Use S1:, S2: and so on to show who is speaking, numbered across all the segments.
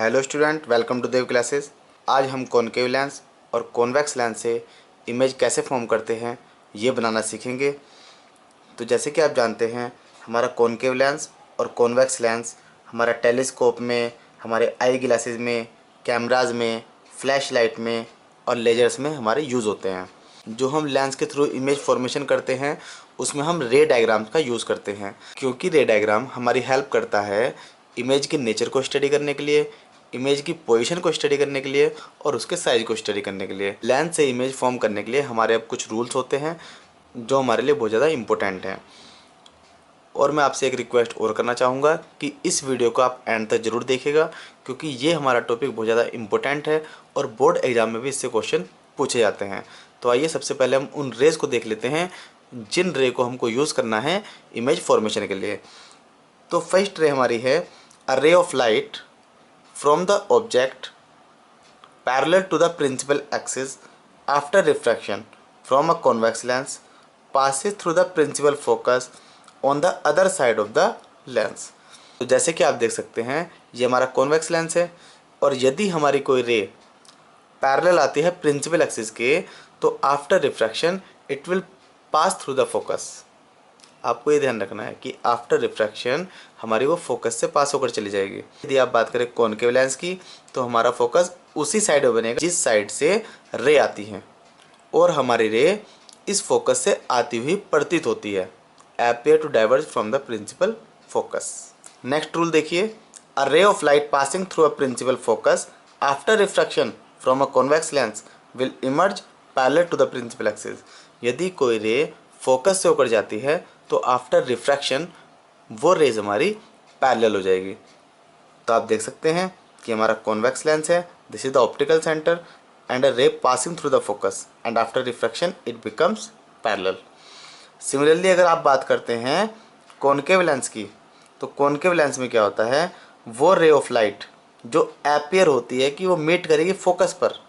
S1: Hello student, welcome to Dev classes. आज हम concave lens और कॉन्वेक्स लेंस से इमेज कैसे फॉर्म करते हैं ये बनाना सीखेंगे। तो जैसे कि आप जानते हैं, हमारा कॉनकेव लेंस और कॉन्वेक्स लेंस हमारा टेलीस्कोप में, हमारे आई ग्लासेस में, कैमराज में, फ्लैश लाइट में और लेजर्स में हमारे यूज़ होते हैं। जो हम लेंस के थ्रू इमेज फॉर्मेशन करते हैं उसमें हम रे डायग्राम्स का यूज़ करते हैं, क्योंकि रे डायग्राम हमारी हेल्प करता है इमेज के नेचर को स्टडी करने के लिए, इमेज की पोजीशन को स्टडी करने के लिए और उसके साइज को स्टडी करने के लिए। लेंस से इमेज फॉर्म करने के लिए हमारे अब कुछ रूल्स होते हैं जो हमारे लिए बहुत ज़्यादा इंपॉर्टेंट हैं। और मैं आपसे एक रिक्वेस्ट और करना चाहूँगा कि इस वीडियो को आप एंड तक ज़रूर देखिएगा, क्योंकि ये हमारा टॉपिक बहुत ज़्यादा इंपॉर्टेंट है और बोर्ड एग्जाम में भी इससे क्वेश्चन पूछे जाते हैं। तो आइए सबसे पहले हम उन रेज को देख लेते हैं जिन रे को हमको यूज़ करना है इमेज फॉर्मेशन के लिए। तो फर्स्ट रे हमारी है a ray of light from the object parallel to the principal axis after refraction from a convex lens passes through the principal focus on the other side of the lens. तो जैसे कि आप देख सकते हैं, ये हमारा कॉन्वेक्स लेंस है और यदि हमारी कोई रे पैरेलल आती है प्रिंसिपल एक्सिस के, तो after refraction it will pass through the focus. आपको ये ध्यान रखना है कि आफ्टर रिफ्रैक्शन हमारी वो फोकस से पास होकर चली जाएगी। यदि आप बात करें कॉनकेव लेंस की, तो हमारा फोकस उसी साइड में बनेगा जिस साइड से रे आती है और हमारी रे इस फोकस से आती हुई प्रतीत होती है, appear to diverge from the principal focus. Next rule देखिए, a ray of light passing through a principal focus after refraction from a convex lens will emerge parallel to the principal axis. यदि कोई ray focus से होकर जाती है तो after refraction वो rays हमारी पैरेलल हो जाएगी। तो आप देख सकते हैं कि हमारा कॉन्वेक्स लेंस है, this is the optical centre and a रे passing through the focus and after refraction it becomes parallel. Similarly अगर आप बात करते हैं कॉनकेव लेंस की, तो कॉनकेव लेंस में क्या होता है, वो रे ऑफ लाइट जो अपीयर होती है कि वो मीट करेगी फोकस पर,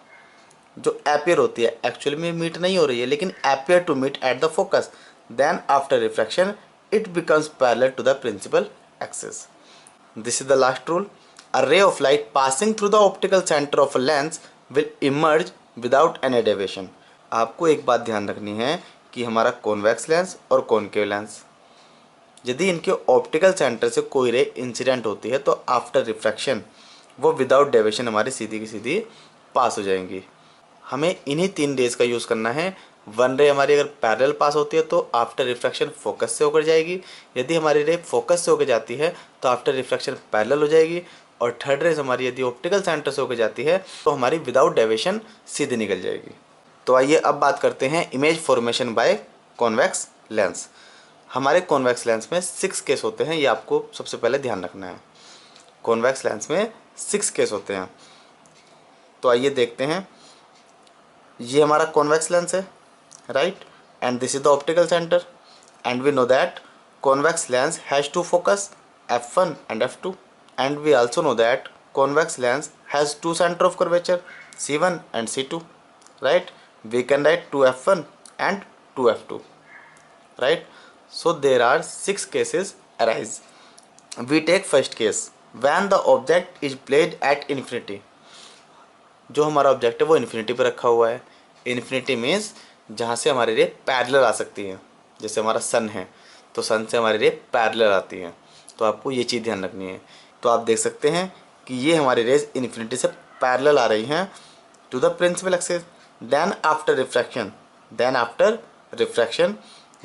S1: जो अपीयर होती है एक्चुअली में मीट नहीं हो रही है लेकिन appear to meet at the focus, then after refraction it becomes parallel to the principal axis. This is the last rule. A ray of light passing through the optical center of a lens will emerge without any deviation. आपको एक बात ध्यान रखनी है कि हमारा convex lens और concave lens, यदि इनके ऑप्टिकल सेंटर से कोई रे इंसिडेंट होती है तो आफ्टर रिफ्रैक्शन वो विदाउट डेविएशन हमारी सीधी की सीधी पास हो जाएंगी। हमें इन्हीं तीन रेज का यूज़ करना है। वन रे हमारी अगर पैरेलल पास होती है तो आफ्टर रिफ्रैक्शन फोकस से होकर जाएगी, यदि हमारी रे फोकस से होकर जाती है तो आफ्टर रिफ्रैक्शन पैरेलल हो जाएगी, और थर्ड रेज हमारी यदि ऑप्टिकल सेंटर से होकर जाती है तो हमारी विदाउट डेविएशन सीधी निकल जाएगी। तो आइए अब बात करते हैं image formation by convex lens. हमारे कॉन्वेक्स लेंस में 6 केस होते हैं, ये आपको सबसे पहले ध्यान रखना है। कॉन्वेक्स लेंस में 6 केस होते हैं। तो आइए देखते हैं। ये हमारा कॉन्वेक्स लेंस है, right, and this is the optical centre and we know that convex lens has two focus f1 and f2, and we also know that convex lens has two center of curvature c1 and c2, right. We can write 2f1 and 2f2, right. So there are 6 cases arise. We take first case when the object is placed at infinity. जो हमारा object है वो infinity पर रखा हुआ है। Infinity means जहाँ से हमारी रे पैरेलल आ सकती है, जैसे हमारा सन है तो सन से हमारी रे पैरेलल आती है, तो आपको ये चीज़ ध्यान रखनी है। तो आप देख सकते हैं कि ये हमारी रेज इन्फिनिटी से पैरेलल आ रही हैं to the principal axis. Then after refraction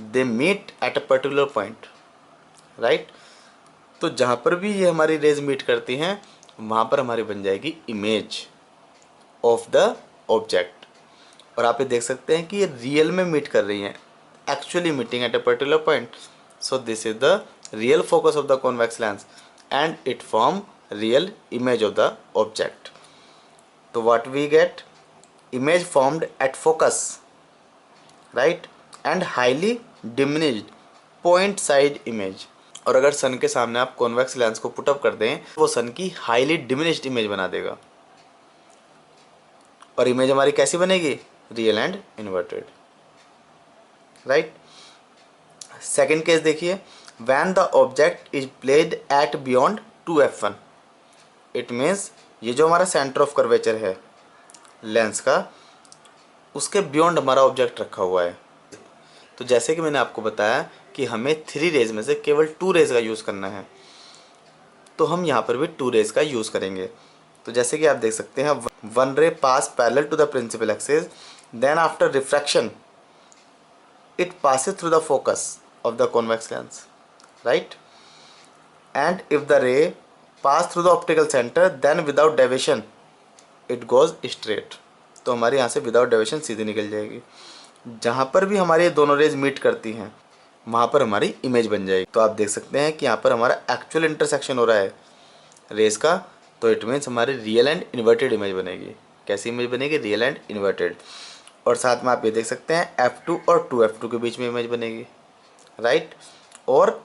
S1: they meet at a particular point, right. तो जहाँ पर भी ये हमारी रेज मीट करती हैं वहाँ पर हमारी बन जाएगी इमेज ऑफ द ऑब्जेक्ट। और आप ये देख सकते हैं कि ये रियल में मीट कर रही हैं, actually meeting at a particular point. So this is the real focus of the convex lens and it form real image of the object. तो what we get, image formed at focus, right, and highly diminished point size image. और अगर सन के सामने आप convex lens को put up कर दें वो सन की हाईली डिमिनिश्ड इमेज बना देगा, और इमेज हमारी कैसी बनेगी, real and inverted, right. Second case देखिए, when the object is placed at beyond 2f1, it means ये जो हमारा सेंटर ऑफ कर्वेचर है लेंस का, उसके बियॉन्ड हमारा ऑब्जेक्ट रखा हुआ है। तो जैसे कि मैंने आपको बताया कि हमें 3 रेज में से केवल 2 रेज का यूज़ करना है, तो हम यहाँ पर भी 2 रेज का यूज़ करेंगे। तो जैसे कि आप देख सकते हैं, 1 ray pass parallel to the principal axis, then after refraction it passes through the focus of the convex lens, right? And if the ray pass through the optical center, then without deviation it goes straight. तो हमारे यहाँ से without deviation सीधी निकल जाएगी। जहाँ पर भी हमारी ये दोनों रेज मीट करती हैं वहाँ पर हमारी इमेज बन जाएगी। तो आप देख सकते हैं कि यहाँ पर हमारा एक्चुअल इंटरसेक्शन हो रहा है रेज का, तो इट मीन्स हमारी रियल एंड इन्वर्टेड इमेज बनेगी। कैसी इमेज बनेगी? Real and inverted. और साथ में आप ये देख सकते हैं F2 और 2F2 के बीच में इमेज बनेगी, राइट, और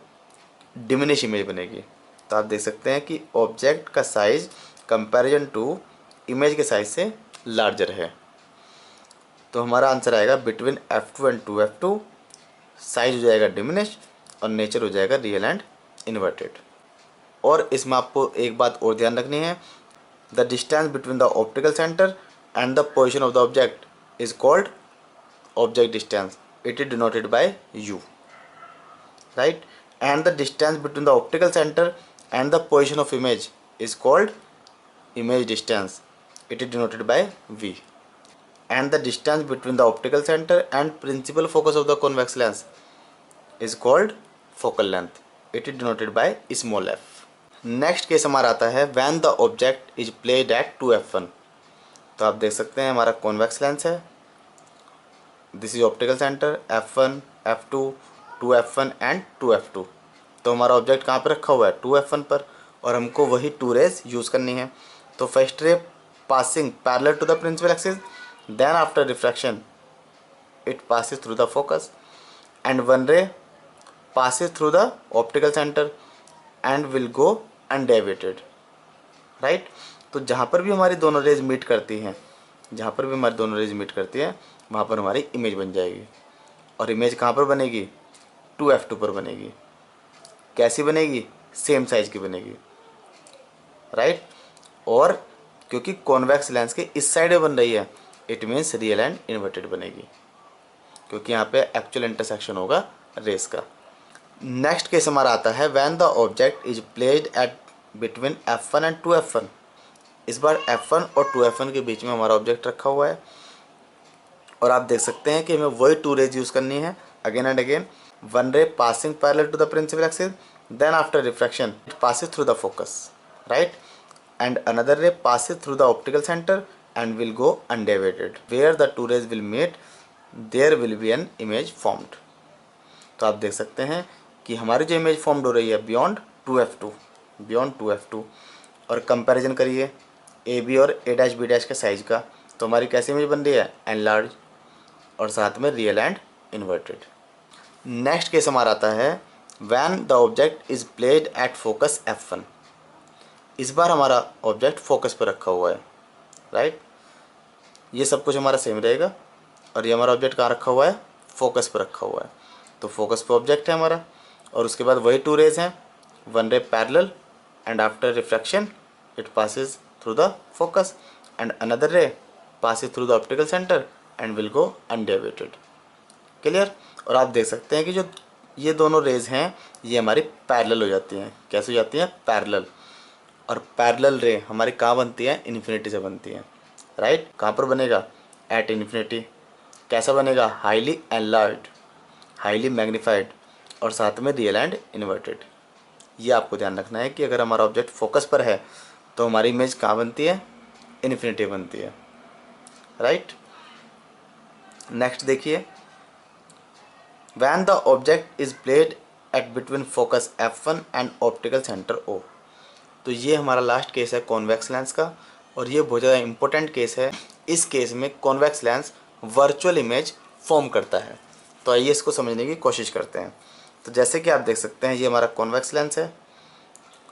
S1: डिमिनिश इमेज बनेगी। तो आप देख सकते हैं कि ऑब्जेक्ट का साइज कंपैरिजन टू इमेज के साइज से लार्जर है। तो हमारा आंसर आएगा between F2 and 2F2, size हो जाएगा डिमिनिश और नेचर हो जाएगा रियल एंड इन्वर्टेड। और इसमें आपको एक बात और ध्यान रखनी है, the distance between the optical centre and the position of the object is called object distance. It is denoted by U, right? And the distance between the optical center and the position of image is called image distance. It is denoted by V. And the distance between the optical center and principal focus of the convex lens is called focal length. It is denoted by small f. Next case हमारा आता है when the object is placed at 2f1. तो आप देख सकते हैं हमारा convex lens है, this is optical centre, F1, F2, 2F1 and 2F2। तो हमारा ऑब्जेक्ट कहाँ पर रखा हुआ है? 2F1 पर, और हमको वही 2 रेज यूज़ करनी है। तो first ray passing parallel to the principal axis, then after refraction it passes through the focus, and 1 ray passes through the optical centre and will go undeviated, right. तो जहाँ पर भी हमारी दोनों रेज मीट करती हैं, जहाँ पर भी हमारी दोनों रेज मीट करती हैं वहाँ पर हमारी इमेज बन जाएगी। और इमेज कहाँ पर बनेगी? 2F2 पर बनेगी। कैसी बनेगी? सेम साइज की बनेगी, राइट। और क्योंकि कॉन्वेक्स लेंस के इस साइड में बन रही है, it means real and inverted बनेगी, क्योंकि यहाँ पे एक्चुअल इंटरसेक्शन होगा रेज का। नेक्स्ट केस हमारा आता है when the object is placed at between F1 and 2F1। इस बार F1 और 2F1 के बीच में हमारा ऑब्जेक्ट रखा हुआ है, और आप देख सकते हैं कि हमें वही 2 रेज यूज़ करनी है again and again. 1 ray passing parallel to the principal axis, then after refraction it passes through the focus, right, and another ray passes through the optical centre and will go undeviated. Where the 2 rays will meet there will be an image formed. तो आप देख सकते हैं कि हमारी जो image formed हो रही है बियॉन्ड 2F2, और कंपैरिजन करिए ए बी और ए डैश बी डैश के साइज का, तो हमारी कैसी इमेज बन रही है? एनलार्ज, और साथ में real and inverted. Next case हमारा आता है when the object is placed at focus F1। इस बार हमारा ऑब्जेक्ट फोकस पर रखा हुआ है, राइट। ये सब कुछ हमारा सेम रहेगा, और ये हमारा ऑब्जेक्ट कहाँ रखा हुआ है? फोकस पर रखा हुआ है। तो फोकस पर ऑब्जेक्ट है हमारा, और उसके बाद वही 2 रेज हैं, 1 ray parallel and after refraction it passes through the focus, and another ray passes through the optical centre and will go undeviated. Clear. और आप देख सकते हैं कि जो ये दोनों रेज हैं ये हमारी पैरेलल हो जाती हैं। कैसे हो जाती हैं? पैरेलल। और पैरेलल रे हमारी कहाँ बनती है? इन्फिनिटी से बनती है, राइट। कहाँ पर बनेगा? At infinity. कैसा बनेगा? हाईली एनलार्ज्ड, हाईली मैग्नीफाइड, और साथ में रियल एंड इन्वर्टेड। ये आपको ध्यान रखना है कि अगर हमारा ऑब्जेक्ट फोकस पर है तो हमारी इमेज कहाँ बनती है? इन्फिनिटी बनती है, राइट। नेक्स्ट देखिए, when the object is placed at between focus F1 and optical centre O। तो ये हमारा लास्ट केस है कॉन्वेक्स लेंस का, और ये बहुत ज़्यादा इंपॉर्टेंट केस है। इस केस में convex lens virtual image form करता है। तो आइए इसको समझने की कोशिश करते हैं। तो जैसे कि आप देख सकते हैं ये हमारा कॉन्वेक्स लेंस है,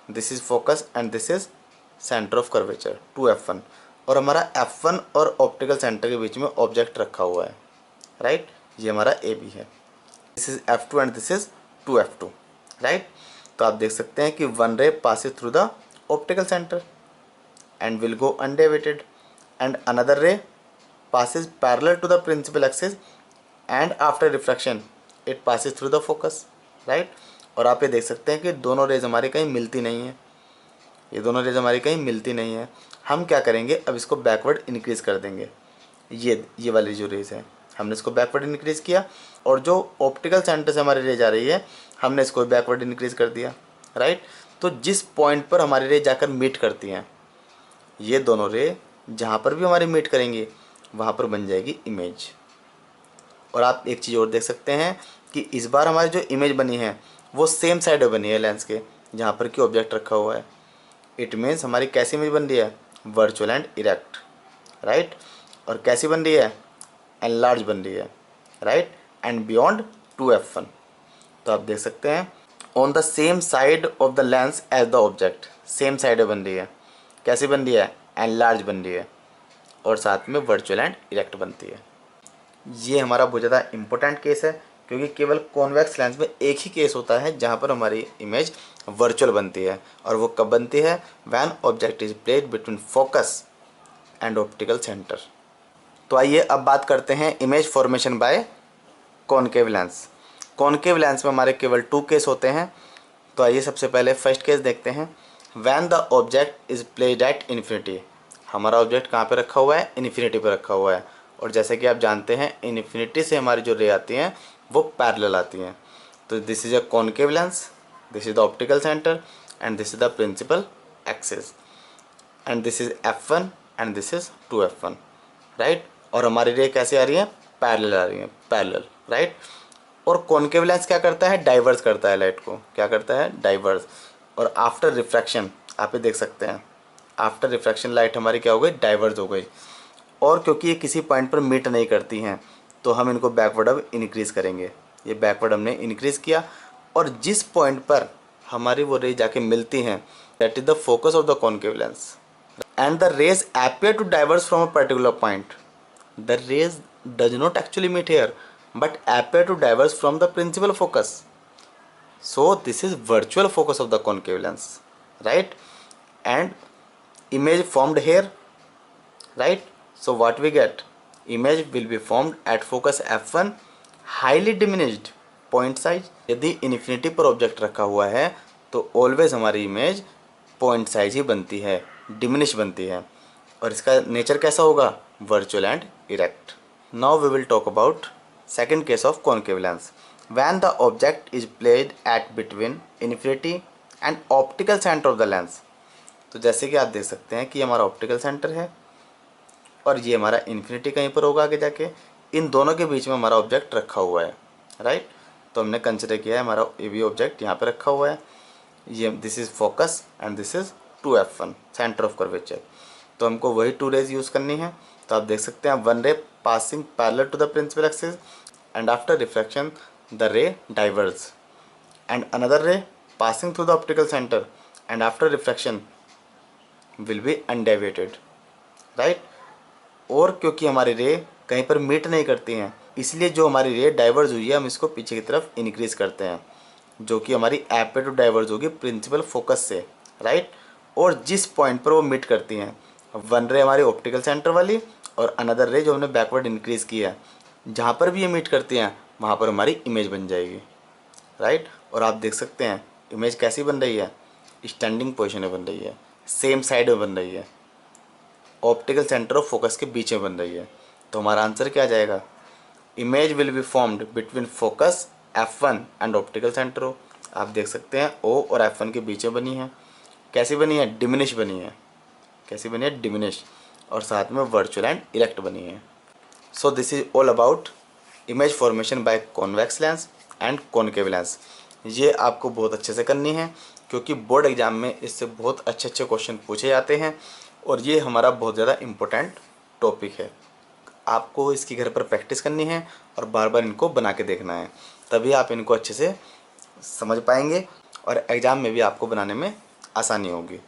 S1: this is focus and this is centre of curvature 2F1, और हमारा F1 और ऑप्टिकल सेंटर के बीच में ऑब्जेक्ट रखा हुआ है, राइट। ये हमारा AB है, this is F2 and this is 2F2, right. तो आप देख सकते हैं कि 1 ray passes through the optical centre, and will go undeviated, and another ray passes parallel to the principal axis and after refraction it passes through the focus, right? और आप ये देख सकते हैं कि दोनों रेज हमारी कहीं मिलती नहीं है, ये दोनों रेज हमारी कहीं मिलती नहीं है। हम क्या करेंगे, अब इसको बैकवर्ड इंक्रीज़ कर देंगे। ये वाली जो रेज है हमने इसको बैकवर्ड इंक्रीज़ किया, और जो ऑप्टिकल सेंटर से हमारी रेज आ रही है हमने इसको बैकवर्ड इंक्रीज़ कर दिया, राइट? तो जिस पॉइंट पर हमारी रे जाकर मीट करती हैं, ये दोनों रे जहाँ पर भी हमारी मीट करेंगी वहाँ पर बन जाएगी इमेज। और आप एक चीज़ और देख सकते हैं कि इस बार हमारी जो इमेज बनी है वो सेम साइड में बनी है लेंस के, जहाँ पर कि ऑब्जेक्ट रखा हुआ है। इट मीन्स हमारी कैसी इमेज बन रही है, वर्चुअल एंड इरेक्ट, राइट? और कैसी बन रही है, एनलार्ज बन रही है, राइट? And beyond 2f1। तो आप देख सकते हैं on the same side of the lens as the object, same side बन रही है। कैसी बन रही है, एनलार्ज बन रही है, और साथ में वर्चुअल एंड इरेक्ट बनती है। ये हमारा बहुत ज़्यादा इंपॉर्टेंट केस है, क्योंकि केवल कॉन्वेक्स लेंस में एक ही केस होता है जहाँ पर हमारी इमेज वर्चुअल बनती है, और वो कब बनती है, when object is placed between focus and optical centre. तो आइए अब बात करते हैं image formation by concave lens. Concave lens में हमारे केवल 2 केस होते हैं। तो आइए सबसे पहले फर्स्ट केस देखते हैं। When the object is placed at infinity, हमारा ऑब्जेक्ट कहाँ पे रखा हुआ है, इन्फिनिटी पे रखा हुआ है। और जैसे कि आप जानते हैं इन्फिनिटी से हमारी जो रे आती हैं वो पैरेलल आती हैं। तो this is a concave lens, this is the optical centre and this is the principal axis, and this is f1 and this is 2f1, right? और हमारी रे कैसे आ रही है, पैरेलल आ रही है, पैरेलल, राइट? और कॉनकेव लेंस क्या करता है, डाइवर्स करता है लाइट को, क्या करता है, डाइवर्स। और आफ्टर रिफ्रैक्शन आप ये देख सकते हैं, आफ्टर रिफ्रैक्शन लाइट हमारी क्या हो गई, डाइवर्स हो गई। और क्योंकि ये किसी पॉइंट पर मीट नहीं करती हैं तो हम इनको बैकवर्ड अब इंक्रीज़ करेंगे। ये बैकवर्ड हमने इंक्रीज़ किया, और जिस पॉइंट पर हमारी वो रे जाके मिलती हैं that is the focus of the concave lens, and the rays appear to diverge from a particular point. The rays does not actually meet here, but appear to diverge from the principal focus. So this is virtual focus of the concave lens, right? And image formed here, right? So what we get? Image will be formed at focus f1, highly diminished point size. यदि infinity पर object रखा हुआ है तो always हमारी image point size ही बनती है, diminish बनती है। और इसका नेचर कैसा होगा, virtual and erect. Now we will talk about second case of concave lens. When the object is placed at between infinity and optical center of the lens. तो जैसे कि आप देख सकते हैं कि हमारा ऑप्टिकल सेंटर है और ये हमारा इन्फिनिटी कहीं पर होगा आगे जाके, इन दोनों के बीच में हमारा ऑब्जेक्ट रखा हुआ है, राइट? तो हमने कंसिडर किया है हमारा ये भी ऑब्जेक्ट यहाँ पे रखा हुआ है, ये this is focus and this is 2f1 centre of curvature. तो हमको वही 2 रेज यूज़ करनी है। तो आप देख सकते हैं 1 ray passing parallel to the principal axis and after refraction the ray diverges, and another ray passing through the optical centre and after refraction will be undeviated, right? और क्योंकि हमारी रे कहीं पर मीट नहीं करती हैं इसलिए जो हमारी रे डाइवर्स हुई है हम इसको पीछे की तरफ इंक्रीज़ करते हैं, जो कि हमारी एपे टू डाइवर्स होगी प्रिंसिपल फोकस से, राइट? और जिस पॉइंट पर वो मीट करती हैं, 1 रे हमारी ऑप्टिकल सेंटर वाली और अनदर रे जो हमने बैकवर्ड इंक्रीज़ किया है, जहाँ पर भी ये मीट करती हैं वहाँ पर हमारी इमेज बन जाएगी, राइट? और आप देख सकते हैं इमेज कैसी बन रही है, स्टैंडिंग पोजिशन में बन रही है, सेम साइड में बन रही है, ऑप्टिकल सेंटर और फोकस के बीच में बन रही है। तो हमारा आंसर क्या आ जाएगा, image will be formed between focus f1 and optical centre हो। आप देख सकते हैं O और f1 के बीच में बनी है, कैसी बनी है, डिमिनिश बनी है, कैसी बनी है, डिमिनिश, और साथ में वर्चुअल एंड इरेक्ट बनी है। सो this is all about image formation by convex lens and concave lens. ये आपको बहुत अच्छे से करनी है क्योंकि बोर्ड एग्जाम में इससे बहुत अच्छे अच्छे क्वेश्चन पूछे जाते हैं और ये हमारा बहुत ज़्यादा इम्पोर्टेंट टॉपिक है। आपको इसकी घर पर प्रैक्टिस करनी है और बार बार इनको बना के देखना है, तभी आप इनको अच्छे से समझ पाएंगे और एग्ज़ाम में भी आपको बनाने में आसानी होगी।